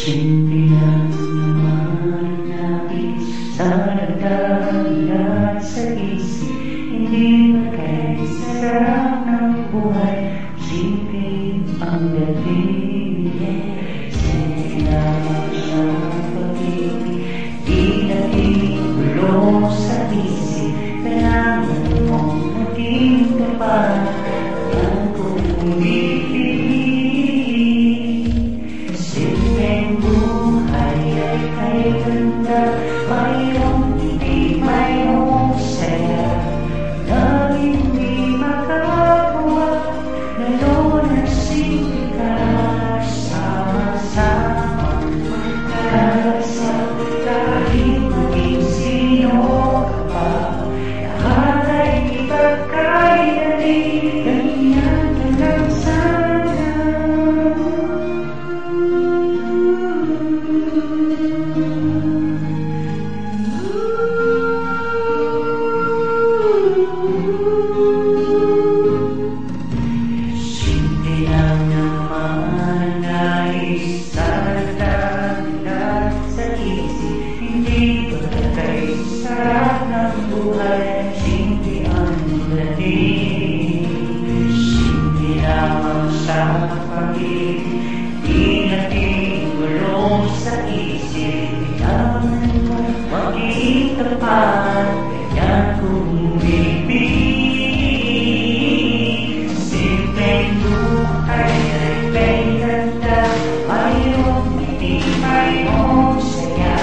Simple lang naman nais sa nagdadaan sa isip. Hindi bagay sarap ng buhay, simple ang dating. Simple lamang sa pag-ibig, di natin gulo sa isip. Kailangan mong maging tapat ang kung umibig. Ay ganda, mayroong hindi, mayroong saya na hindi makagawa, lalo na simple ka, sama-sama magkakasa, kahit maging sino ka pa, lahat ay ipagkainali, ganyan ka lang sana. Sarap ng buhay, simple ang dating. Simple lamang sa pag-ibig, di natin gulo sa isip. Kailangan mo maging tapat, ganyan kung umibig. Simpleng buhay ay may ganda, mayroong hindi, mayroong saya.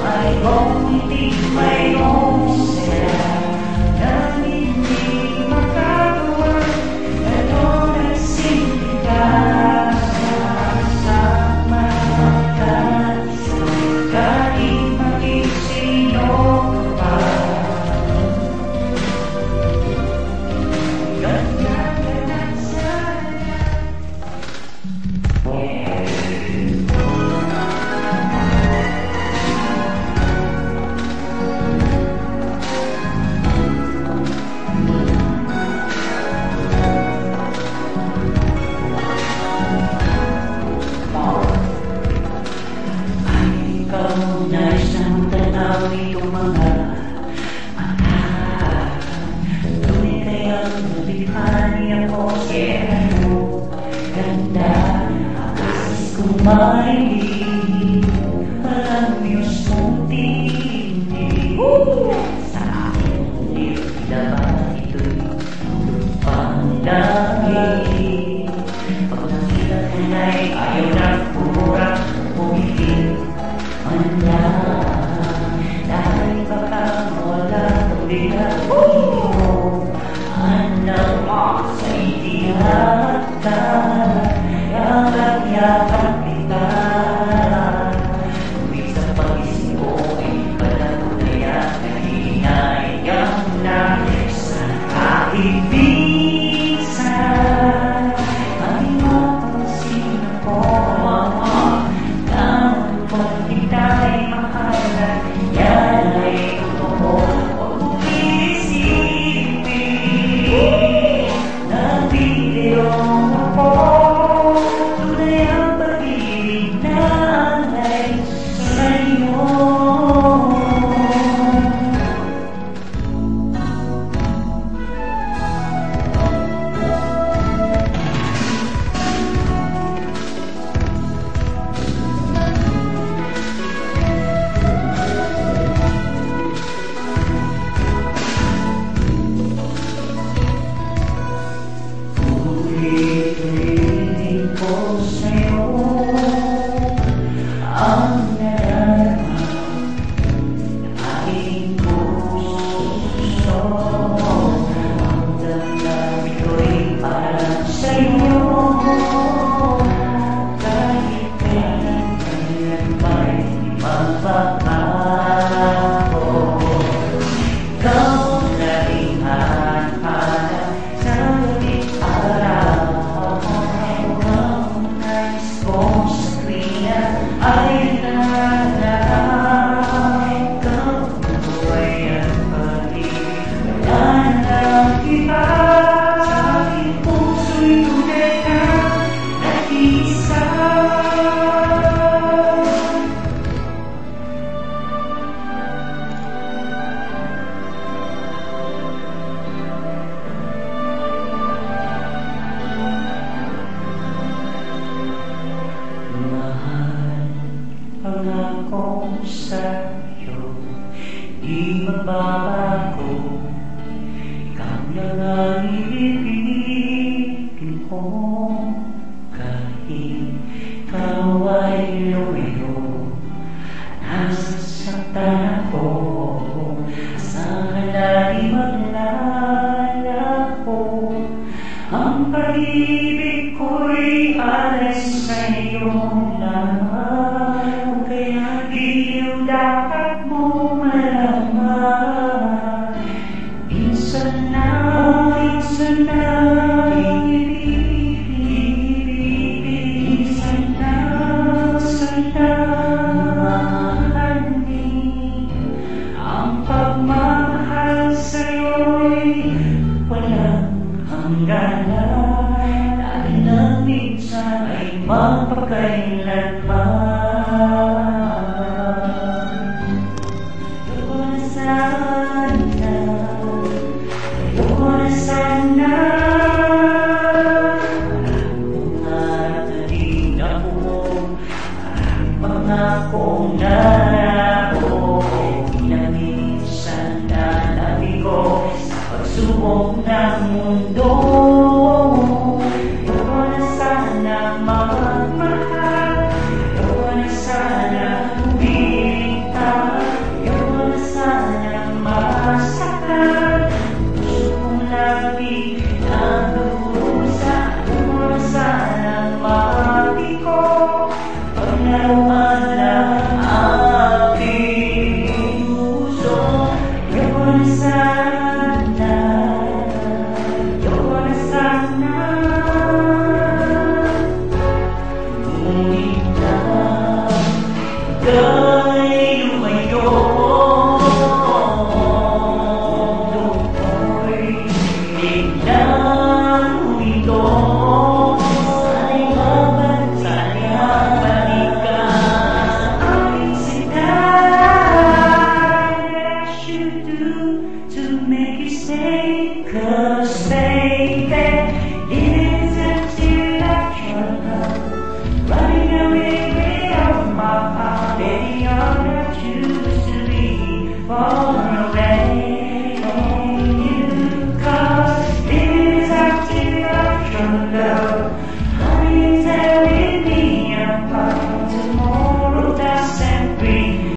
Mayroong hindi, mayroong saya na hindi makagawa, lalo na simple ka, sama-sama magkakasa, kahit maging sino ka pa. Ganda ka lang sana. Ikaw na isang tanaw itong mga mata. Tunay kayang nabighan niya ko siya mo. Ganda, akasis kong mahilig, walang Diyos mong tinig. Sa akin, nilalaman ito'y lupang langit. Pag nakita ko na'y ayaw na pumura, umibig. Dahil baka wala kang biglang mo, anak mo sa itinata, yakap-yakap kita. sa'yo, di magbabago. Ikaw lang ang ibibigin ko, kahit ikaw ay lumayo. Nasasaktan ako, saan lagi maglalako. Ang pag-ibig ko'y alas sa iyong laman, kaya di yung dapat mo malaman. Minsan na ibibigay, sana mahalin. Ang pagmamahal sa'yo'y walang hangganan, dahil na minsan ay magpakailanman. Ayoko na sana, maraming pangarap na di nabuo, maraming pangakong narako. Minsan na nabi ko sa pagsubok ng mundo.